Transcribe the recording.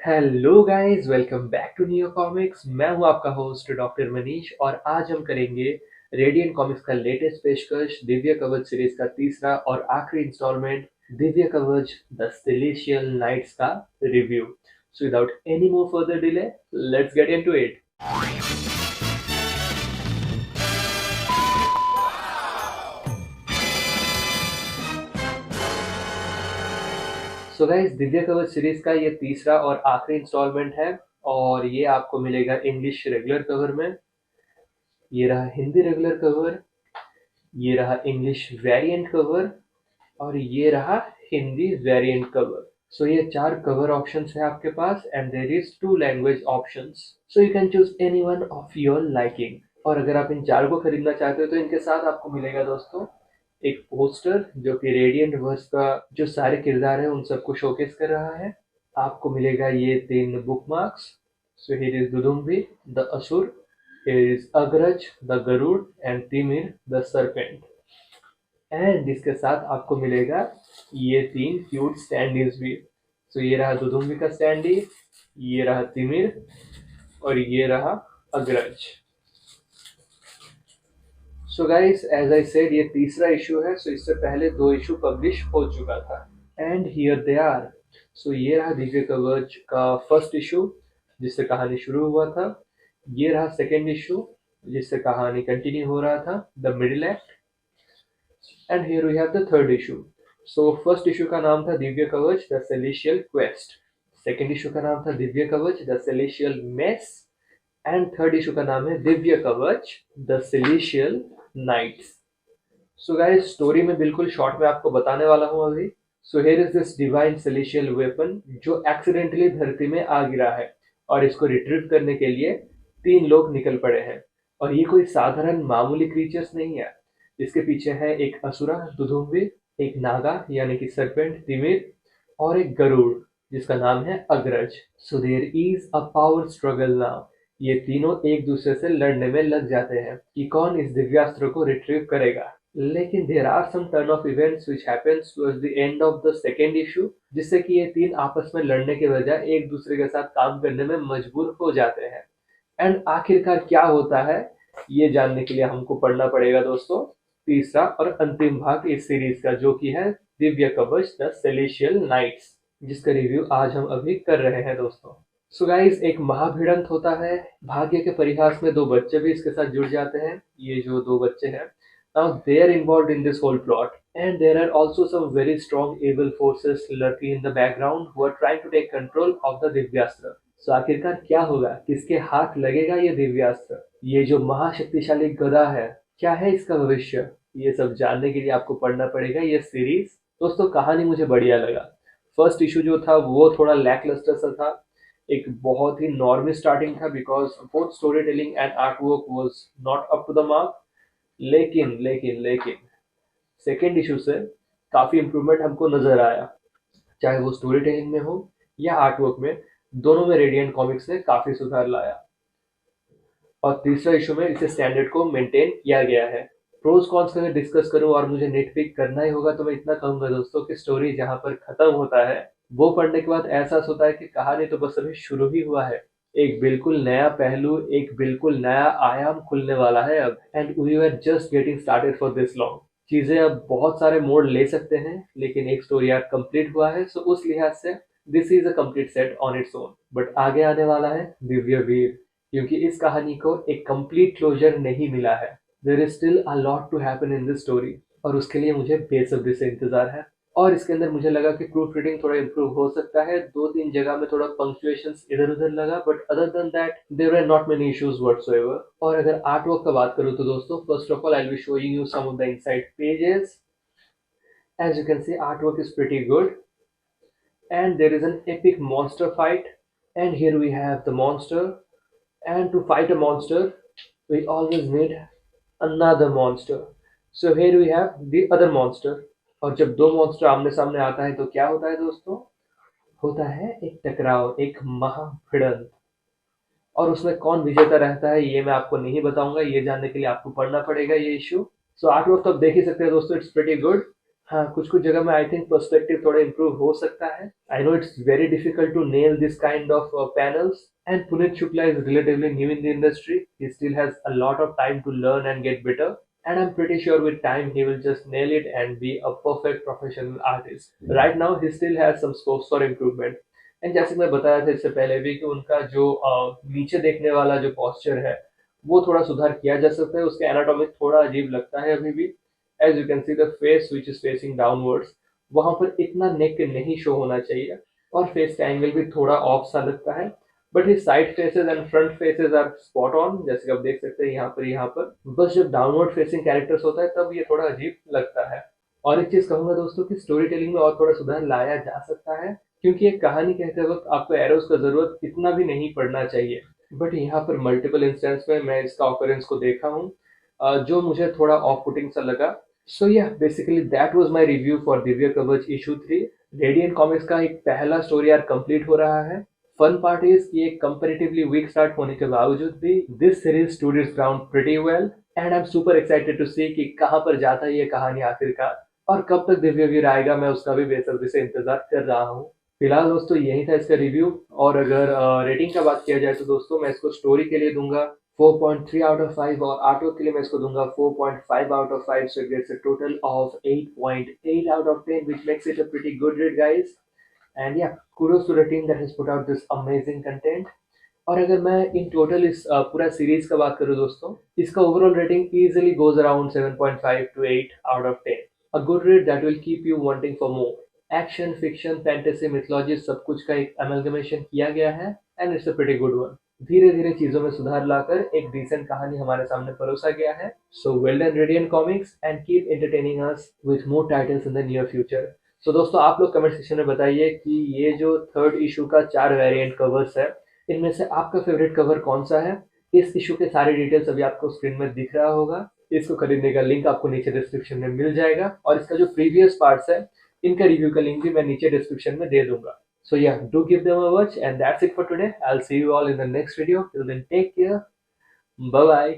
Hello guys, welcome back to new comics. मैं हूं आपका होस्ट डॉक्टर मनीष और आज हम करेंगे रेडियन कॉमिक्स का लेटेस्ट पेशकश दिव्य कवच सीरीज का तीसरा और आखिरी instalment Divya Kavach the celestial nights का review. So without any more further delay, let's get into it. So guys, Divya कवच सीरीज का ये तीसरा और आखिरी इंस्टॉलमेंट है और ये आपको मिलेगा इंग्लिश रेगुलर कवर में। ये रहा हिंदी रेगुलर कवर, ये रहा इंग्लिश वेरिएंट कवर और ये रहा हिंदी वेरिएंट कवर। सो ये चार कवर ऑप्शंस है आपके पास and there is two language options, so you can choose any one of your liking. और अगर आप इन चार को खरीदना चाहते हो तो इनके साथ आपको मिलेगा दोस्तों एक पोस्टर जो कि रेडिएंट वर्स का जो सारे किरदार है उन सबको शोकेस कर रहा है। आपको मिलेगा ये तीन bookmarks. So here is Dudumbi the Asur, here is Agraj the Garud and Timir the serpent. And इसके साथ आपको मिलेगा ये तीन क्यूट स्टैंडीज भी। सो ये रहा दुदुम्बी का स्टैंडी, ये रहा तिमिर और ये रहा Agraj. So guys, as I said ये तीसरा इशू है। सो इससे पहले दो इशू पब्लिश हो चुका था एंड हियर दे आर। सो ये रहा दिव्य कवच का फर्स्ट इशू जिससे कहानी शुरू हुआ था। ये रहा सेकेंड इशू जिससे कहानी कंटिन्यू हो रहा था, the middle act. And here we have the third issue. So first issue का नाम था Divya Kavach the celestial quest, second issue का नाम था Divya Kavach the celestial mace and third issue का नाम है Divya Kavach the celestial knights. So guys, story में बिल्कुल शॉर्ट में आपको बताने वाला हूं अभी। So here is this divine celestial weapon जो एक्सीडेंटली धरती में आ गिरा है और इसको रिट्रीव करने के लिए तीन लोग निकल पड़े हैं। और ये कोई साधारण मामूली क्रीचर्स नहीं है। इसके पीछे है एक असुरा दुदुम्बी, एक नागा यानी कि सरपेंट तिमिर और एक गरुड़ जिसका नाम है Agraj. So there is a power struggle now. ये तीनों एक दूसरे से लड़ने में लग जाते हैं कि कौन इस दिव्यास्त्र को रिट्रीव करेगा। लेकिन there are some turn of events which happens towards the end of the second issue जिससे कि ये तीन आपस में लड़ने के बजाय एक दूसरे के साथ काम करने में मजबूर हो जाते हैं। एंड आखिरकार क्या होता है ये जानने के लिए हमको पढ़ना पड़ेगा दोस्तों तीसरा और अंतिम भाग इस सीरीज का, जो कि है Divya Kavach the celestial nights, जिसका रिव्यू आज हम अभी कर रहे हैं दोस्तों। सो गाइस, एक महाभिड़ंत होता है। भाग्य के परिहास में दो बच्चे भी इसके साथ जुड़ जाते हैं। ये जो दो बच्चे हैं, now they are involved in this whole plot and there are also some very strong evil forces lurking in the background who are trying to take control of the Divyastra. So आखिरकार क्या होगा, किसके हाथ लगेगा ये दिव्यास्त्र, ये जो महाशक्तिशाली गदा है, क्या है इसका भविष्य, ये सब जानने के लिए आपको पढ़ना पड़ेगा ये सीरीज। दोस्तों, कहानी मुझे बढ़िया लगा। फर्स्ट इशू जो था वो थोड़ा लैकलस्टर सा था, एक बहुत ही नॉर्मल स्टार्टिंग था because both story telling and art work was not up to the mark. लेकिन लेकिन लेकिन सेकेंड इशू से काफी इम्प्रूवमेंट हमको नजर आया, चाहे वो स्टोरी टेलिंग में हो या आर्ट वर्क में, दोनों में रेडियंट कॉमिक्स ने काफी सुधार लाया। और तीसरा इशू में इसे स्टैंडर्ड को मेंटेन किया गया है। प्रोज कॉन्स का अगर डिस्कस करूं और मुझे नेटपिक करना ही होगा तो मैं इतना कहूंगा दोस्तों कि स्टोरी जहां पर खत्म होता है वो पढ़ने के बाद एहसास होता है कि कहानी तो बस अभी शुरू ही हुआ है। एक बिल्कुल नया पहलू, एक बिल्कुल नया आयाम खुलने वाला है अब, and we are just getting started for this long. चीजें अब बहुत सारे मोड़ ले सकते हैं लेकिन एक स्टोरी आर्क कंप्लीट हुआ है, सो उस लिहाज से this is a complete set on its own. But आगे आने वाला है दिव्य वीर, क्योंकि इस कहानी को एक कंप्लीट क्लोजर नहीं मिला है। There is still a lot to happen in this story और उसके लिए मुझे बेसब्री से इंतजार है। और इसके अंदर मुझे लगा कि प्रूफ रीडिंग थोड़ा इम्प्रूव हो सकता है। दो तीन जगह में थोड़ा पंक्चुएशंस इधर उधर लगा, but other than that there are not many issues whatsoever. और अगर आर्ट वर्क का बात करूं तो दोस्तों, first of all I will be showing you some of the inside pages. As you can see, art work is pretty good and there is an epic monster fight, and here we have the monster, and to fight a monster we always need another monster, so here we have the other monster। और जब दो monster आमने सामने आता है तो क्या होता है दोस्तों, होता है एक टकराव, एक महाभिड़ंत। और उसमें कौन विजेता रहता है ये मैं आपको नहीं बताऊंगा, ये जानने के लिए आपको पढ़ना पड़ेगा ये इश्यू। सो आर्ट वर्क तो आप देख ही सकते हैं दोस्तों, इट्स प्रीटी गुड। हाँ, कुछ कुछ जगह में आई थिंक पर्सपेक्टिव थोड़ा इम्प्रूव हो सकता है. I know it's very difficult to nail this kind of panels, and Puneet Shukla is relatively new in the industry. He still has a lot of time to learn and get better, and I'm pretty sure with time he will just nail it and be a perfect professional artist. Right now he still has some scopes for improvement. And जैसे मैं बताया था इससे पहले भी कि उनका जो नीचे देखने वाला जो posture है वो थोड़ा सुधार किया जा सकता है. उसके एनाटॉमिक थोड़ा अजीब लगता है अभी भी. As you can see the face which is facing downwards, वहां पर इतना नेक नहीं शो होना चाहिए, और फेस का एंगल भी थोड़ा ऑफ सा लगता है. But his side faces and front faces are spot on, जैसे आप देख सकते हैं यहाँ पर. बस जब डाउनवर्ड फेसिंग कैरेक्टर्स होता है तब ये थोड़ा अजीब लगता है. और एक चीज कहूंगा दोस्तों कि स्टोरी टेलिंग में और थोड़ा सुधार लाया जा सकता है, क्योंकि एक कहानी कहते वक्त आपको एरोस का जरूरत इतना भी नहीं पड़ना चाहिए. बट यहाँ पर मल्टीपल इंस्टेंस में मैं इसका ऑकरेंस को देखा हूँ, जो मुझे थोड़ा ऑफ पुटिंग सा लगा. सो या basically that was my review for Divya कवच इशू 3. रेडियंट कॉमिक्स का एक पहला स्टोरी आर्क कंप्लीट हो रहा है. फन पार्ट इज कि एक कंपैरेटिवली वीक स्टार्ट होने के बावजूद भी this series stood its ground pretty well, and I am super excited to see कि कहां पर जाता है ये कहानी आखिरकार, और कब तक दिव्य वीर आएगा मैं उसका भी बेसब्री से इंतजार कर रहा हूँ. फिलहाल दोस्तों यही था इसका रिव्यू. और अगर रेटिंग का बात किया जाए तो दोस्तों मैं इसको स्टोरी के लिए दूंगा 4.3 आउट ऑफ 5, और आर्ट वर्क के लिए मैं इसको दूंगा 4.5 out of 5. So it gets a total of 8.8 out of 10, which makes it a pretty good read, guys. And yeah, kudos to the team that has put out this amazing content. और अगर मैं in total इस पूरा series का बात करूँ दोस्तों, इसका overall rating easily goes around 7.5 to 8 out of 10. A good read that will keep you wanting for more. Action, fiction, fantasy, mythology सब कुछ का एक अमेलगमेशन किया गया है, and it's a pretty good one. धीरे धीरे चीजों में सुधार लाकर एक डिसेंट कहानी हमारे सामने परोसा गया है. So well done Radiant Comics, and keep entertaining us with more titles in the near future. So दोस्तों आप लोग कमेंट सेक्शन में बताइए कि ये जो थर्ड इशू का 4 वेरिएंट कवर्स है, इनमें से आपका फेवरेट कवर कौन सा है. इस इशू के सारे डिटेल्स अभी आपको स्क्रीन में दिख रहा होगा. इसको खरीदने का लिंक आपको नीचे डिस्क्रिप्शन में मिल जाएगा, और इसका जो प्रीवियस पार्ट्स है इनका रिव्यू का लिंक भी मैं नीचे डिस्क्रिप्शन में दे दूंगा. So yeah, do give them a watch, and that's it for today. I'll see you all in the next video. Till then, take care. Bye bye.